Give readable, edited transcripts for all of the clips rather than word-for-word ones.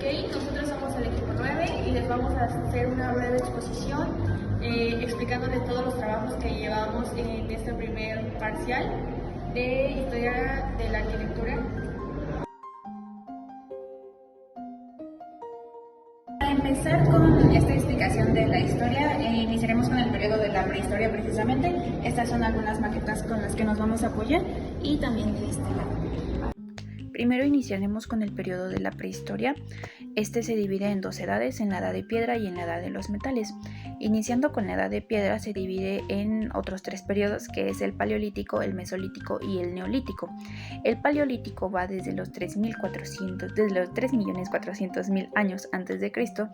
Ok, nosotros somos el equipo 9 y les vamos a hacer una breve exposición explicándoles todos los trabajos que llevamos en este primer parcial de Historia de la Arquitectura. Para empezar con esta explicación de la historia, iniciaremos con el periodo de la prehistoria precisamente. Estas son algunas maquetas con las que nos vamos a apoyar y también de este lado. Primero iniciaremos con el periodo de la prehistoria. Este se divide en dos edades, en la edad de piedra y en la edad de los metales. Iniciando con la edad de piedra se divide en otros tres periodos, que es el paleolítico, el mesolítico y el neolítico. El paleolítico va desde los 3.400.000 años antes de Cristo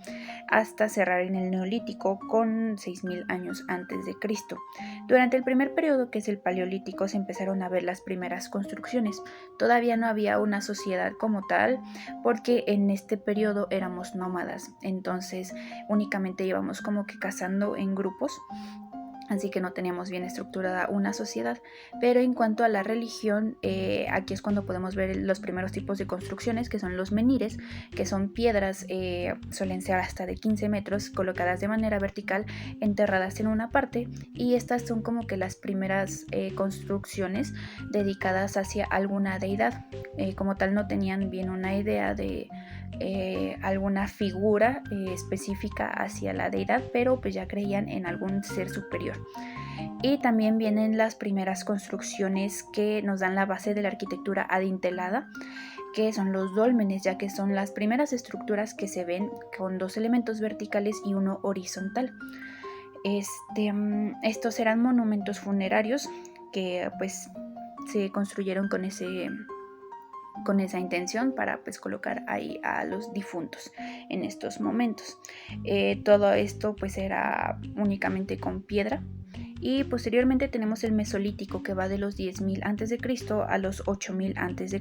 hasta cerrar en el neolítico con 6.000 años antes de Cristo. Durante el primer periodo, que es el paleolítico, se empezaron a ver las primeras construcciones. Todavía no había una sociedad como tal, porque en este periodo éramos nómadas, entonces únicamente íbamos como que cazando en grupos, así que no teníamos bien estructurada una sociedad. Pero en cuanto a la religión, aquí es cuando podemos ver los primeros tipos de construcciones, que son los menhires, que son piedras, suelen ser hasta de 15 metros, colocadas de manera vertical, enterradas en una parte, y estas son como que las primeras construcciones dedicadas hacia alguna deidad. Como tal no tenían bien una idea de alguna figura específica hacia la deidad, pero pues ya creían en algún ser superior. Y también vienen las primeras construcciones que nos dan la base de la arquitectura adintelada, que son los dólmenes, ya que son las primeras estructuras que se ven con dos elementos verticales y uno horizontal. Estos eran monumentos funerarios que pues se construyeron con esa intención para pues colocar ahí a los difuntos en estos momentos. Todo esto pues era únicamente con piedra. Y posteriormente tenemos el mesolítico, que va de los 10.000 a.C. a los 8.000 a.C.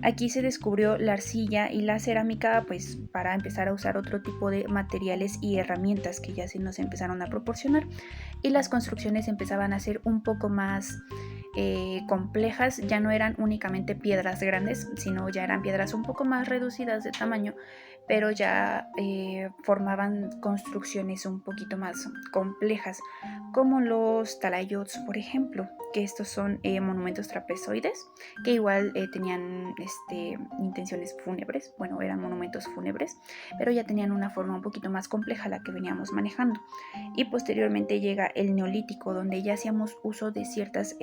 Aquí se descubrió la arcilla y la cerámica, pues para empezar a usar otro tipo de materiales y herramientas que ya se nos empezaron a proporcionar, y las construcciones empezaban a ser un poco más complejas. Ya no eran únicamente piedras grandes, sino ya eran piedras un poco más reducidas de tamaño, pero ya formaban construcciones un poquito más complejas, como los talayots, por ejemplo, que estos son monumentos trapezoides, que igual tenían intenciones fúnebres. Bueno, eran monumentos fúnebres, pero ya tenían una forma un poquito más compleja, la que veníamos manejando. Y posteriormente llega el neolítico, donde ya hacíamos uso de ciertas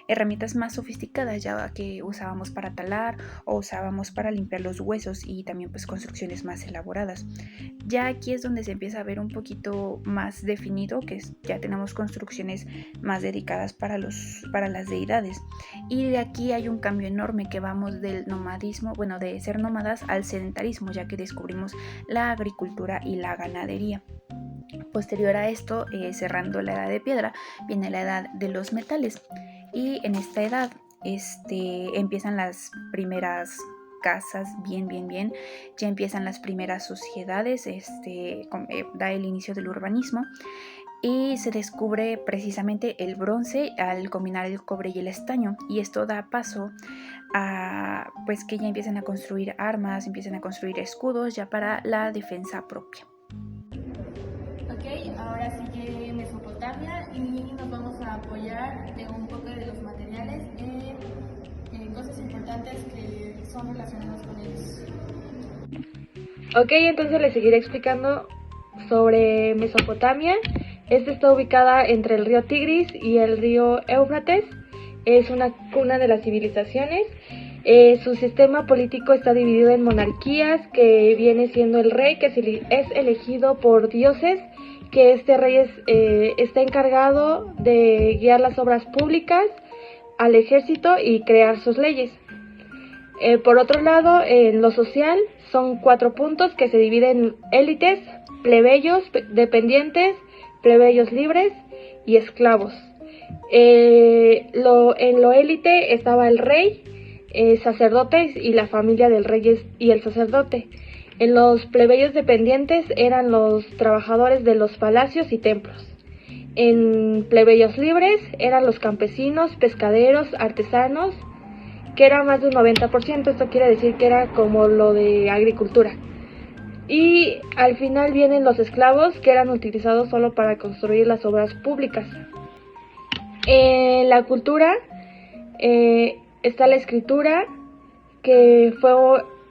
herramientas más sofisticadas, ya que usábamos para talar o usábamos para limpiar los huesos, y también pues construcciones más elaboradas. Ya aquí es donde se empieza a ver un poquito más definido, que ya tenemos construcciones más dedicadas para las deidades. Y de aquí hay un cambio enorme, que vamos del nomadismo, bueno, de ser nómadas al sedentarismo, ya que descubrimos la agricultura y la ganadería. Posterior a esto, cerrando la edad de piedra, viene la edad de los metales, y en esta edad empiezan las primeras casas, ya empiezan las primeras sociedades, da el inicio del urbanismo, y se descubre precisamente el bronce al combinar el cobre y el estaño, y esto da paso a pues que ya empiezan a construir armas, empiezan a construir escudos ya para la defensa propia. Ok, ahora sigue Mesopotamia y nos vamos a apoyar de un poco de los materiales en cosas importantes que son relacionadas con ellos. Ok, entonces les seguiré explicando sobre Mesopotamia. Esta está ubicada entre el río Tigris y el río Éufrates. Es una cuna de las civilizaciones. Su sistema político está dividido en monarquías, que viene siendo el rey, que es elegido por dioses, que este rey está encargado de guiar las obras públicas, al ejército y crear sus leyes. Por otro lado, en lo social son 4 puntos que se dividen en élites, plebeyos, dependientes, plebeyos libres y esclavos. En lo élite estaba el rey, sacerdotes y la familia del rey y el sacerdote. En los plebeyos dependientes eran los trabajadores de los palacios y templos. En plebeyos libres eran los campesinos, pescaderos, artesanos. que era más de un 90%. Esto quiere decir que era como lo de agricultura. Y al final vienen los esclavos, que eran utilizados solo para construir las obras públicas. En la cultura está la escritura, que fue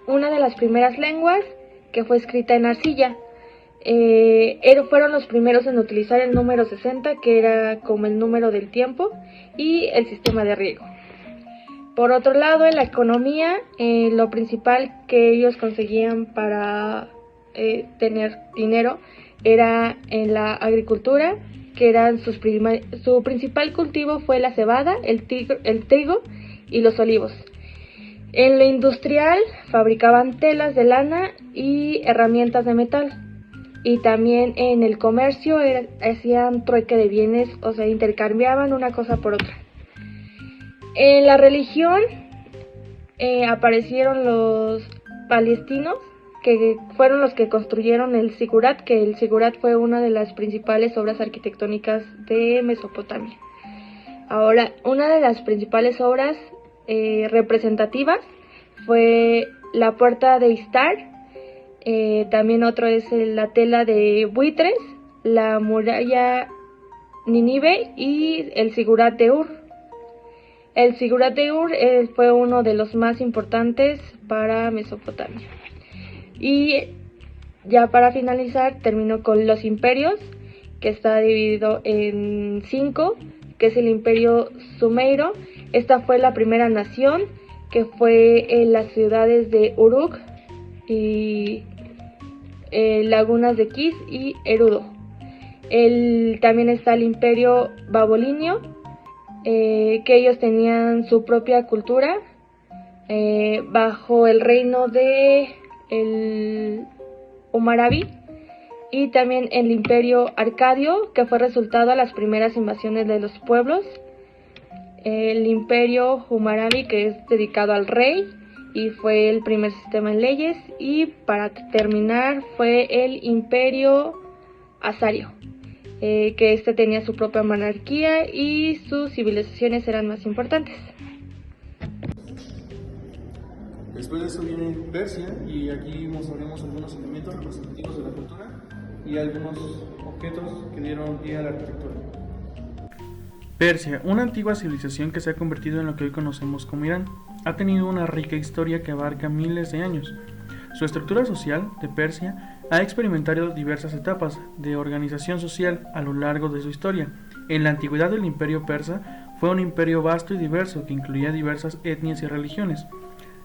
una de las primeras lenguas que fue escrita en arcilla. Fueron los primeros en utilizar el número 60, que era como el número del tiempo, y el sistema de riego. Por otro lado, en la economía, lo principal que ellos conseguían para tener dinero era en la agricultura, que eran su principal cultivo fue la cebada, el trigo y los olivos. En lo industrial fabricaban telas de lana y herramientas de metal. Y también en el comercio hacían trueque de bienes, o sea, intercambiaban una cosa por otra. En la religión aparecieron los palestinos, que fueron los que construyeron el zigurat, que el zigurat fue una de las principales obras arquitectónicas de Mesopotamia. Ahora, una de las principales obras representativas fue la puerta de Istar. También otro es la tela de buitres, la muralla Nínive y el zigurat de Ur. El zigurat de Ur fue uno de los más importantes para Mesopotamia. Y ya para finalizar, termino con los imperios, que está dividido en 5, que es el imperio sumerio. Esta fue la primera nación, que fue en las ciudades de Uruk y lagunas de Kis y Erudo. También está el imperio babilonio, que ellos tenían su propia cultura bajo el reino de el Hammurabi, y también el imperio arcadio, que fue resultado a las primeras invasiones de los pueblos. El imperio Hammurabi, que es dedicado al rey y fue el primer sistema en leyes. Y para terminar fue el imperio asario, que tenía su propia monarquía y sus civilizaciones eran más importantes. Después de eso viene Persia, y aquí mostraremos algunos elementos representativos de la cultura y algunos objetos que dieron pie a la arquitectura. Persia, una antigua civilización que se ha convertido en lo que hoy conocemos como Irán, ha tenido una rica historia que abarca miles de años. Su estructura social de Persia ha experimentado diversas etapas de organización social a lo largo de su historia. En la antigüedad, el imperio persa fue un imperio vasto y diverso que incluía diversas etnias y religiones.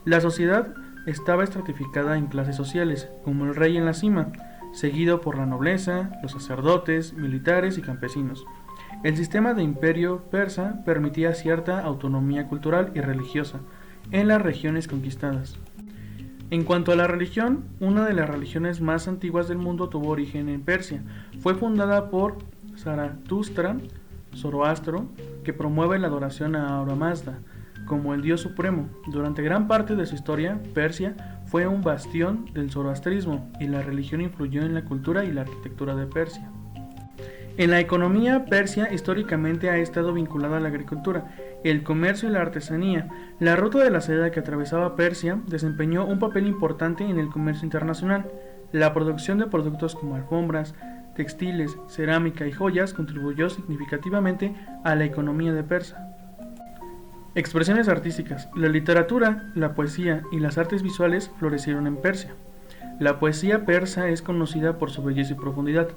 La sociedad estaba estratificada en clases sociales, como el rey en la cima, seguido por la nobleza, los sacerdotes, militares y campesinos. El sistema de imperio persa permitía cierta autonomía cultural y religiosa en las regiones conquistadas. En cuanto a la religión, una de las religiones más antiguas del mundo tuvo origen en Persia. Fue fundada por Zaratustra, Zoroastro, que promueve la adoración a Ahura Mazda como el dios supremo. Durante gran parte de su historia, Persia fue un bastión del zoroastrismo y la religión influyó en la cultura y la arquitectura de Persia. En la economía, Persia históricamente ha estado vinculada a la agricultura, el comercio y la artesanía. La ruta de la seda que atravesaba Persia desempeñó un papel importante en el comercio internacional. La producción de productos como alfombras, textiles, cerámica y joyas contribuyó significativamente a la economía de Persia. Expresiones artísticas. La literatura, la poesía y las artes visuales florecieron en Persia. La poesía persa es conocida por su belleza y profundidad.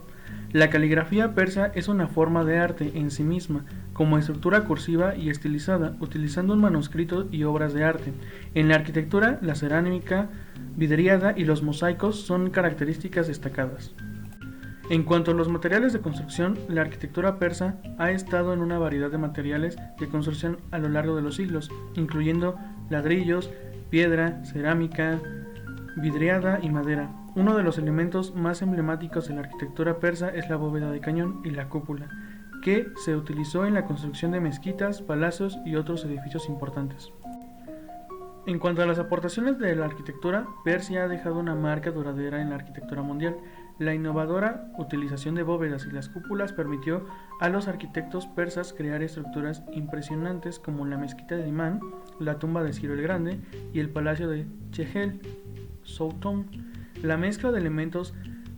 La caligrafía persa es una forma de arte en sí misma, como estructura cursiva y estilizada, utilizando un manuscrito y obras de arte. En la arquitectura, la cerámica vidriada y los mosaicos son características destacadas. En cuanto a los materiales de construcción, la arquitectura persa ha estado en una variedad de materiales de construcción a lo largo de los siglos, incluyendo ladrillos, piedra, cerámica, vidriada y madera. Uno de los elementos más emblemáticos de la arquitectura persa es la bóveda de cañón y la cúpula, que se utilizó en la construcción de mezquitas, palacios y otros edificios importantes. En cuanto a las aportaciones de la arquitectura, Persia ha dejado una marca duradera en la arquitectura mundial. La innovadora utilización de bóvedas y las cúpulas permitió a los arquitectos persas crear estructuras impresionantes como la mezquita de Imán, la tumba de Ciro el Grande y el palacio de Chehel Soutoun. La mezcla de elementos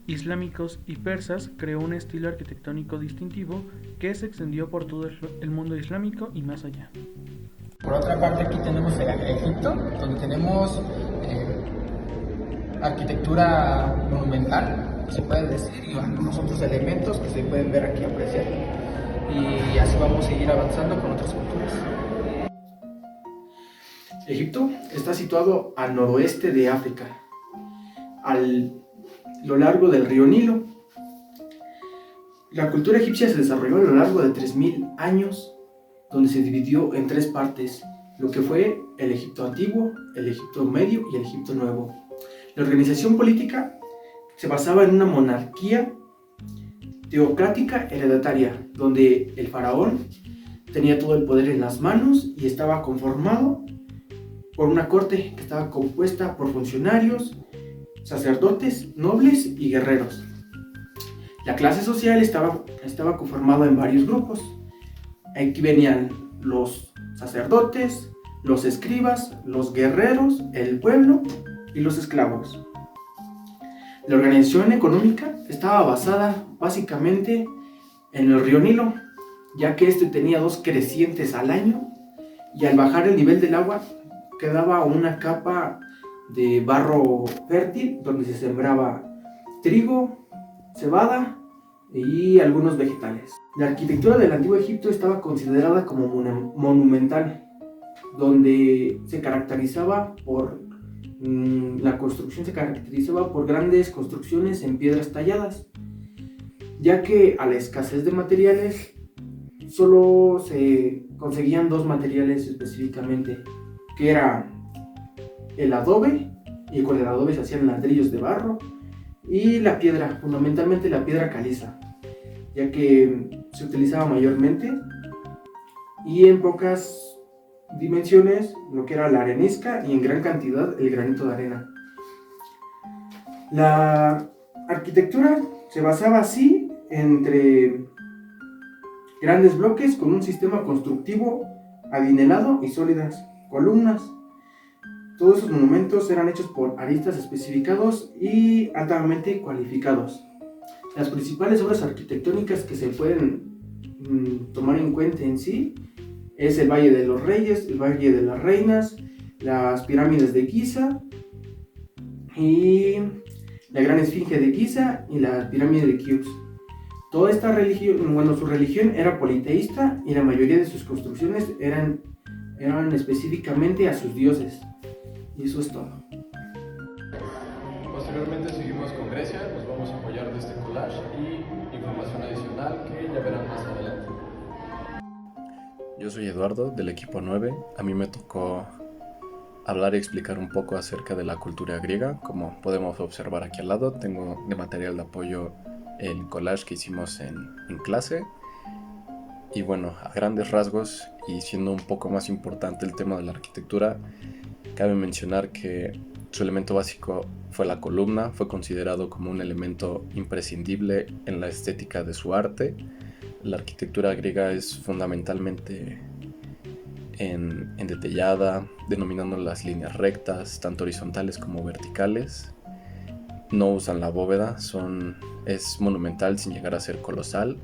islámicos y persas creó un estilo arquitectónico distintivo que se extendió por todo el mundo islámico y más allá. Por otra parte, aquí tenemos Egipto, donde tenemos arquitectura monumental, se puede decir, y algunos otros elementos que se pueden ver aquí, apreciar. Y así vamos a seguir avanzando con otras culturas. Egipto está situado al noroeste de África, a lo largo del río Nilo. La cultura egipcia se desarrolló a lo largo de 3000 años, donde se dividió en 3 partes, lo que fue el Egipto antiguo, el Egipto medio y el Egipto nuevo. La organización política se basaba en una monarquía teocrática hereditaria, donde el faraón tenía todo el poder en las manos y estaba conformado por una corte que estaba compuesta por funcionarios, sacerdotes, nobles y guerreros. La clase social estaba conformada en varios grupos. Aquí venían los sacerdotes, los escribas, los guerreros, el pueblo y los esclavos. La organización económica estaba basada básicamente en el río Nilo, ya que este tenía 2 crecientes al año y al bajar el nivel del agua quedaba una capa de barro fértil donde se sembraba trigo, cebada y algunos vegetales. La arquitectura del Antiguo Egipto estaba considerada como monumental, donde se caracterizaba por la construcción se caracterizaba por grandes construcciones en piedras talladas, ya que a la escasez de materiales solo se conseguían 2 materiales específicamente, que era el adobe, y con el adobe se hacían ladrillos de barro, y la piedra, fundamentalmente la piedra caliza, ya que se utilizaba mayormente y en pocas dimensiones lo que era la arenisca y en gran cantidad el granito de arena. La arquitectura se basaba así entre grandes bloques con un sistema constructivo adinelado y sólidas columnas. Todos esos monumentos eran hechos por aristas especificados y altamente cualificados. Las principales obras arquitectónicas que se pueden tomar en cuenta en sí es el Valle de los Reyes, el Valle de las Reinas, las pirámides de Giza y la Gran Esfinge de Giza y la pirámide de Keops. Toda esta religión, su religión era politeísta y la mayoría de sus construcciones eran específicamente a sus dioses. Y eso es todo. Posteriormente seguimos con Grecia, nos vamos a apoyar de este collage y información adicional que ya verán más adelante. Yo soy Eduardo, del equipo 9. A mí me tocó hablar y explicar un poco acerca de la cultura griega. Como podemos observar aquí al lado, tengo de material de apoyo el collage que hicimos en clase. Y bueno, a grandes rasgos, y siendo un poco más importante el tema de la arquitectura, cabe mencionar que su elemento básico fue la columna. Fue considerado como un elemento imprescindible en la estética de su arte. La arquitectura griega es fundamentalmente en detallada, denominando las líneas rectas, tanto horizontales como verticales. No usan la bóveda, es monumental sin llegar a ser colosal,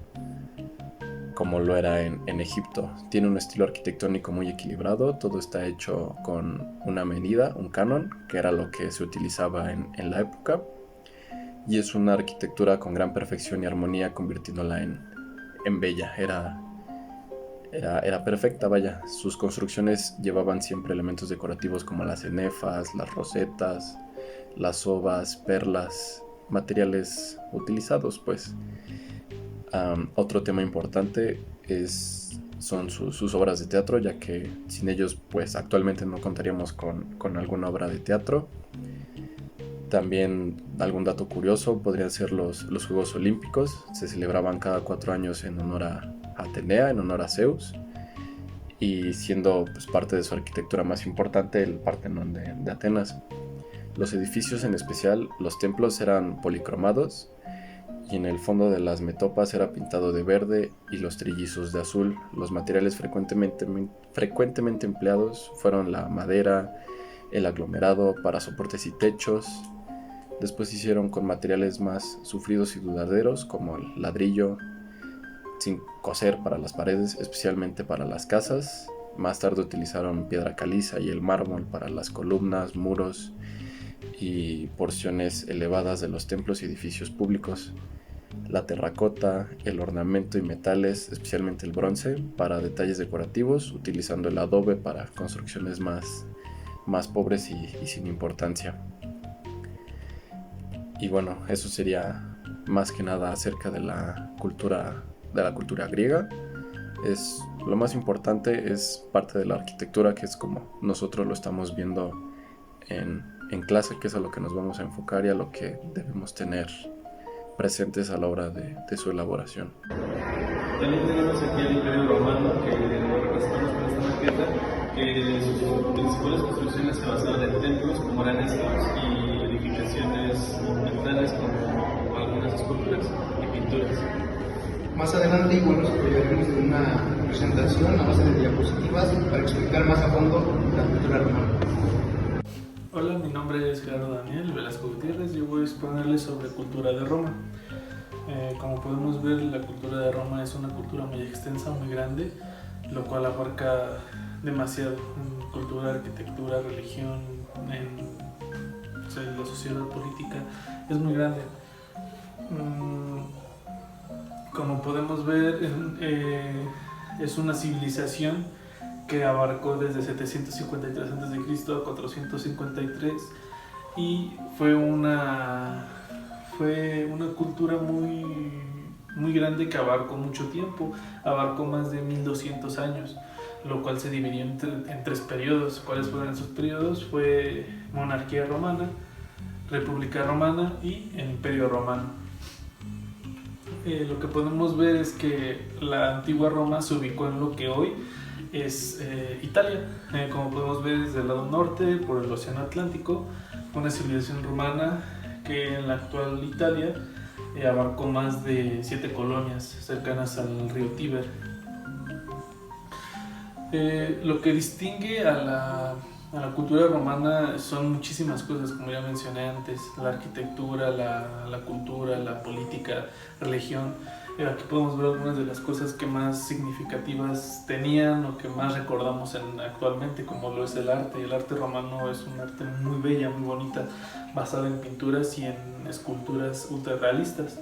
como lo era en Egipto. Tiene un estilo arquitectónico muy equilibrado, todo está hecho con una medida, un canon, que era lo que se utilizaba en la época, y es una arquitectura con gran perfección y armonía, convirtiéndola en bella. Era perfecta, vaya. Sus construcciones llevaban siempre elementos decorativos como las cenefas, las rosetas, las ovas, perlas, materiales utilizados, pues. Otro tema importante son sus obras de teatro, ya que sin ellos pues actualmente no contaríamos con alguna obra de teatro. También algún dato curioso podrían ser los Juegos Olímpicos. Se celebraban cada 4 años en honor a Atenea, en honor a Zeus. y siendo pues, parte de su arquitectura más importante el Partenón de Atenas. Los edificios, en especial los templos, eran policromados y en el fondo de las metopas era pintado de verde y los trillizos de azul. Los materiales frecuentemente empleados fueron la madera, el aglomerado para soportes y techos. Después hicieron con materiales más sufridos y duraderos como el ladrillo, sin coser para las paredes, especialmente para las casas. Más tarde utilizaron piedra caliza y el mármol para las columnas, muros y porciones elevadas de los templos y edificios públicos. La terracota, el ornamento y metales, especialmente el bronce, para detalles decorativos, utilizando el adobe para construcciones más pobres y sin importancia. Y bueno, eso sería más que nada acerca de la cultura griega. Lo más importante es parte de la arquitectura, que es como nosotros lo estamos viendo en clase, que es a lo que nos vamos a enfocar y a lo que debemos tener presentes a la hora de su elaboración. También tenemos aquí el Imperio Romano, que lo representamos con esta maqueta, que sus principales construcciones se basaban en templos como eran estos y edificaciones monumentales como algunas esculturas y pinturas. Más adelante igual nos apoyaremos de una presentación a base de diapositivas para explicar más a fondo la cultura romana. Hola, mi nombre es Gerardo Daniel Velasco Gutiérrez y voy a exponerles sobre cultura de Roma. Como podemos ver, la cultura de Roma es una cultura muy extensa, muy grande, lo cual abarca demasiado: cultura, arquitectura, religión, la sociedad política, es muy grande. Como podemos ver, es una civilización que abarcó desde 753 a.C. a 453 y fue una cultura muy grande que abarcó mucho tiempo, abarcó más de 1200 años, lo cual se dividió en tres periodos. ¿Cuáles fueron esos periodos? Fue monarquía romana, república romana y el imperio romano. Lo que podemos ver es que la antigua Roma se ubicó en lo que hoy es Italia. Como podemos ver, desde el lado norte, por el océano Atlántico, una civilización romana que en la actual Italia abarcó más de 7 colonias cercanas al río Tíber. Lo que distingue a la cultura romana son muchísimas cosas, como ya mencioné antes: la arquitectura, la cultura, la política, religión. Aquí podemos ver algunas de las cosas que más significativas tenían o que más recordamos actualmente, como lo es el arte. El arte romano es un arte muy bella, muy bonita, basada en pinturas y en esculturas ultrarrealistas.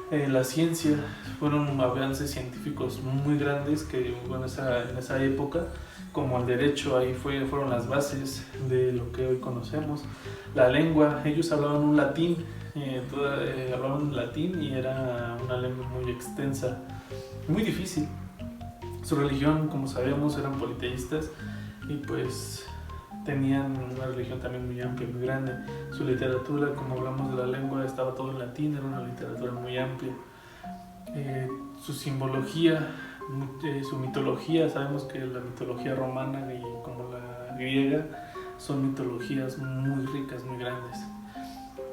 La ciencia, fueron avances científicos muy grandes que hubo en esa época, como el derecho. Ahí fueron las bases de lo que hoy conocemos. La lengua, ellos hablaban un latín, hablaban latín y era una lengua muy extensa, muy difícil. Su religión, como sabemos, eran politeístas y pues tenían una religión también muy amplia, muy grande. Su literatura, como hablamos de la lengua, estaba todo en latín, era una literatura muy amplia. Su simbología, su mitología, sabemos que la mitología romana y como la griega son mitologías muy ricas, muy grandes.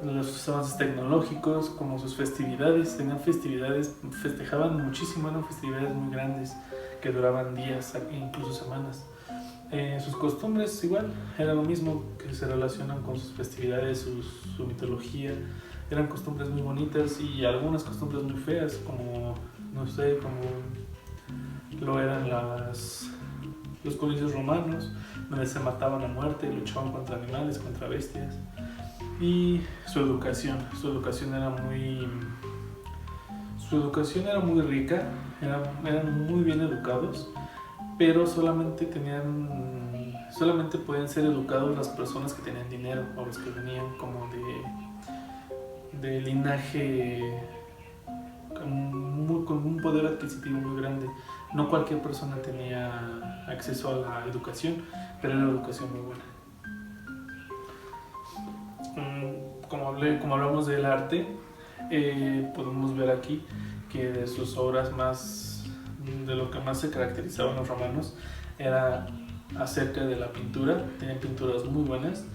Los avances tecnológicos, como sus festividades, tenían festividades, festejaban muchísimo, eran festividades muy grandes que duraban días, incluso semanas. Sus costumbres igual, era lo mismo, que se relacionan con sus festividades, su mitología. Eran costumbres muy bonitas y algunas costumbres muy feas, como, no sé, como lo eran los comicios romanos, donde se mataban a muerte, luchaban contra animales, contra bestias. Y su educación era muy rica, eran muy bien educados, pero solamente podían ser educados las personas que tenían dinero o los que venían como de linaje con un poder adquisitivo muy grande. No cualquier persona tenía acceso a la educación, pero era una educación muy buena. Como hablamos del arte, podemos ver aquí que de sus obras de lo que más se caracterizaban los romanos era acerca de la pintura. Tenían pinturas muy buenas,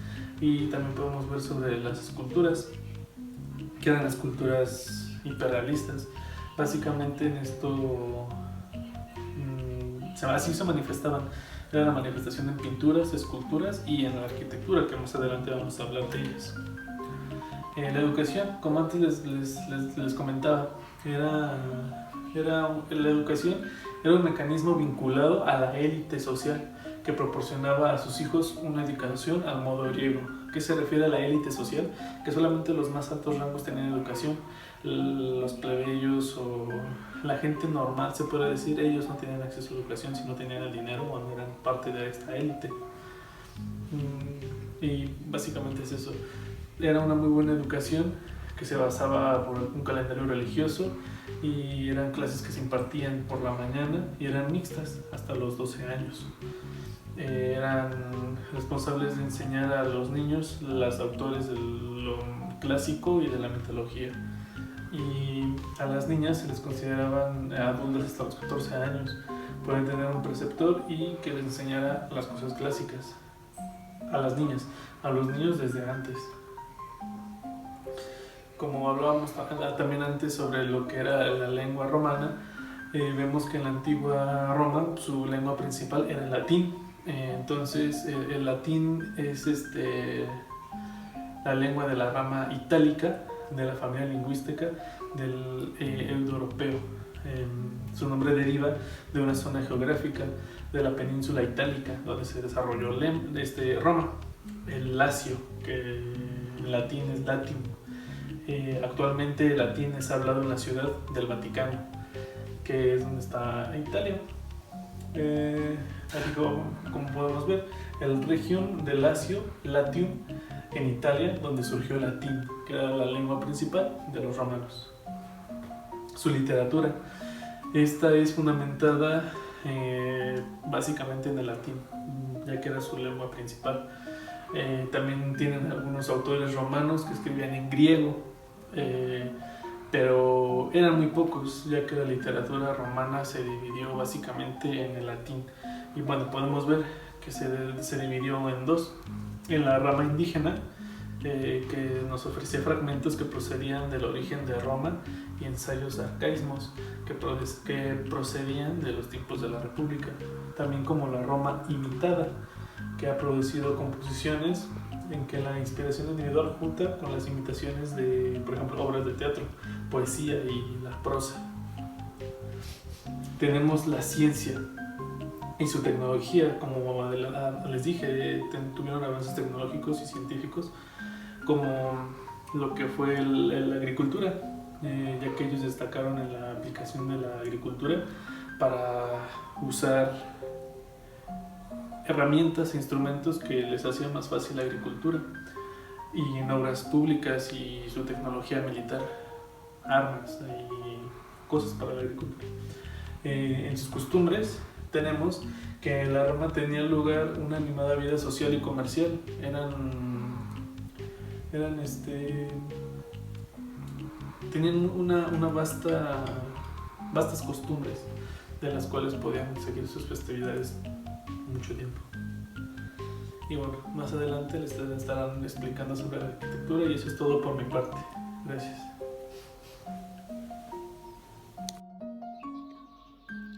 y también podemos ver sobre las esculturas, que eran esculturas hiperrealistas. Básicamente en esto así se manifestaban. Era la manifestación en pinturas, esculturas y en la arquitectura, que más adelante vamos a hablar de ellas. La educación, como antes les comentaba, la educación era un mecanismo vinculado a la élite social que proporcionaba a sus hijos una educación al modo griego. ¿Qué se refiere a la élite social? Que solamente los más altos rangos tenían educación. Los plebeyos o la gente normal, se puede decir, ellos no tenían acceso a educación si no tenían el dinero o no eran parte de esta élite. Y básicamente es eso. Era una muy buena educación que se basaba por un calendario religioso, y eran clases que se impartían por la mañana y eran mixtas hasta los 12 años. Eran responsables de enseñar a los niños los autores de lo clásico y de la mitología. Y a las niñas se les consideraban adultas hasta los 14 años. Pueden tener un preceptor y que les enseñara las cosas clásicas a las niñas, a los niños desde antes. Como hablábamos también antes sobre lo que era la lengua romana, vemos que en la antigua Roma su lengua principal era el latín. Entonces el latín es la lengua de la rama itálica de la familia lingüística del indoeuropeo. Su nombre deriva de una zona geográfica de la península itálica donde se desarrolló Roma, el Lacio, que en latín es Latium. Actualmente el latín es hablado en la ciudad del Vaticano, que es donde está Italia. Así como podemos ver, el región de Lacio, Latium, en Italia, donde surgió el latín, que era la lengua principal de los romanos. Su literatura, esta es fundamentada básicamente en el latín, ya que era su lengua principal. También tienen algunos autores romanos que escribían en griego, pero eran muy pocos, ya que la literatura romana se dividió básicamente en el latín. Y bueno, podemos ver que se dividió en dos: en la rama indígena, que nos ofrecía fragmentos que procedían del origen de Roma, y ensayos arcaísmos que procedían de los tiempos de la República, también como la Roma imitada, que ha producido composiciones en que la inspiración individual junta con las imitaciones de, por ejemplo, obras de teatro, poesía y la prosa. Tenemos la ciencia y su tecnología, como les dije, tuvieron avances tecnológicos y científicos, como lo que fue la agricultura, ya que ellos destacaron en la aplicación de la agricultura para usar herramientas e instrumentos que les hacían más fácil la agricultura, y en obras públicas y su tecnología militar, armas y cosas para la agricultura. En sus costumbres tenemos que en la Roma tenía lugar una animada vida social y comercial. Tenían vastas costumbres de las cuales podían seguir sus festividades mucho tiempo. Y bueno, más adelante les estarán explicando sobre la arquitectura, y eso es todo por mi parte. Gracias.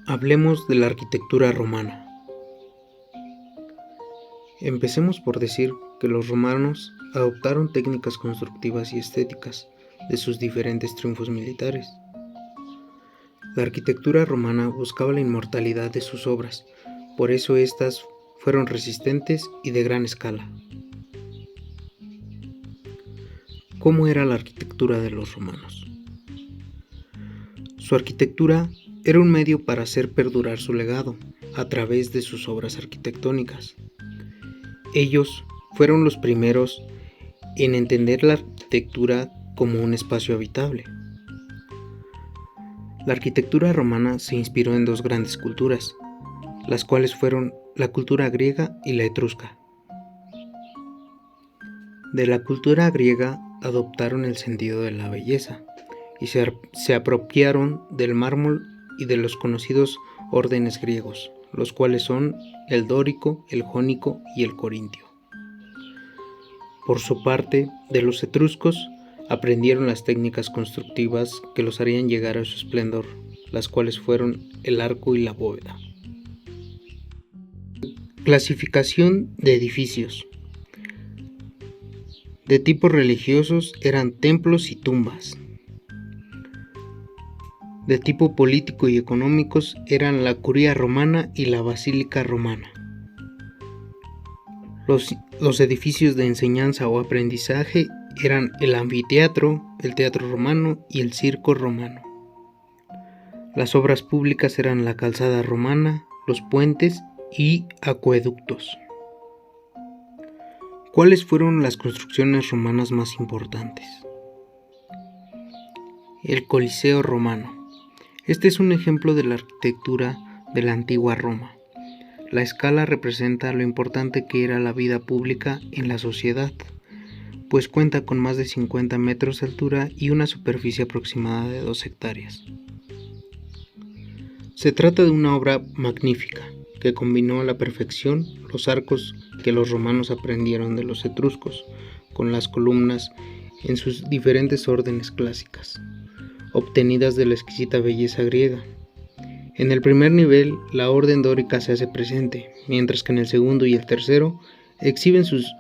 Hablemos de la arquitectura romana. Empecemos por decir que los romanos adoptaron técnicas constructivas y estéticas de sus diferentes triunfos militares. La arquitectura romana buscaba la inmortalidad de sus obras, por eso estas fueron resistentes y de gran escala. ¿Cómo era la arquitectura de los romanos? Su arquitectura era un medio para hacer perdurar su legado a través de sus obras arquitectónicas. Ellos fueron los primeros en entender la arquitectura como un espacio habitable. La arquitectura romana se inspiró en dos grandes culturas, las cuales fueron la cultura griega y la etrusca. De la cultura griega adoptaron el sentido de la belleza y se apropiaron del mármol y de los conocidos órdenes griegos, los cuales son el dórico, el jónico y el corintio. Por su parte, de los etruscos aprendieron las técnicas constructivas que los harían llegar a su esplendor, las cuales fueron el arco y la bóveda. Clasificación de edificios. De tipos religiosos eran templos y tumbas. De tipo político y económicos eran la curia romana y la basílica romana. Los edificios de enseñanza o aprendizaje eran el anfiteatro, el teatro romano y el circo romano. Las obras públicas eran la calzada romana, los puentes y acueductos. ¿Cuáles fueron las construcciones romanas más importantes? El Coliseo romano. Este es un ejemplo de la arquitectura de la antigua Roma. La escala representa lo importante que era la vida pública en la sociedad, pues cuenta con más de 50 metros de altura y una superficie aproximada de 2 hectáreas. Se trata de una obra magnífica que combinó a la perfección los arcos que los romanos aprendieron de los etruscos con las columnas en sus diferentes órdenes clásicas, obtenidas de la exquisita belleza griega. En el primer nivel, la orden dórica se hace presente, mientras que en el segundo y el tercero exhiben sus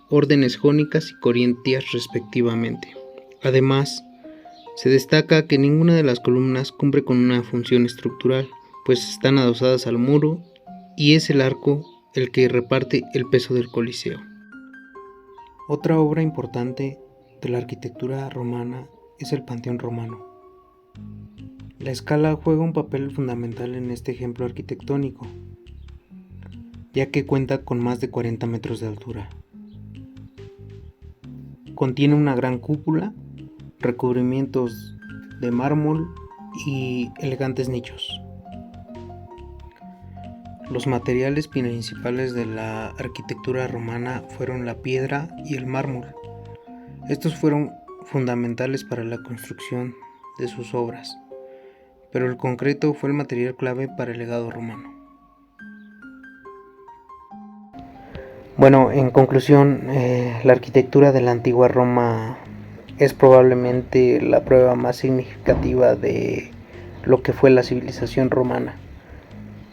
órdenes jónicas y corintias respectivamente. Además, se destaca que ninguna de las columnas cumple con una función estructural, pues están adosadas al muro y es el arco el que reparte el peso del Coliseo. Otra obra importante de la arquitectura romana es el Panteón romano. La escala juega un papel fundamental en este ejemplo arquitectónico, ya que cuenta con más de 40 metros de altura. Contiene una gran cúpula, recubrimientos de mármol y elegantes nichos. Los materiales principales de la arquitectura romana fueron la piedra y el mármol. Estos fueron fundamentales para la construcción de sus obras, pero el concreto fue el material clave para el legado romano. Bueno, en conclusión, la arquitectura de la antigua Roma es probablemente la prueba más significativa de lo que fue la civilización romana,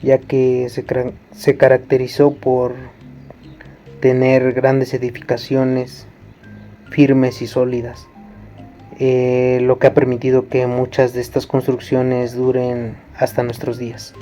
ya que se caracterizó por tener grandes edificaciones firmes y sólidas, lo que ha permitido que muchas de estas construcciones duren hasta nuestros días.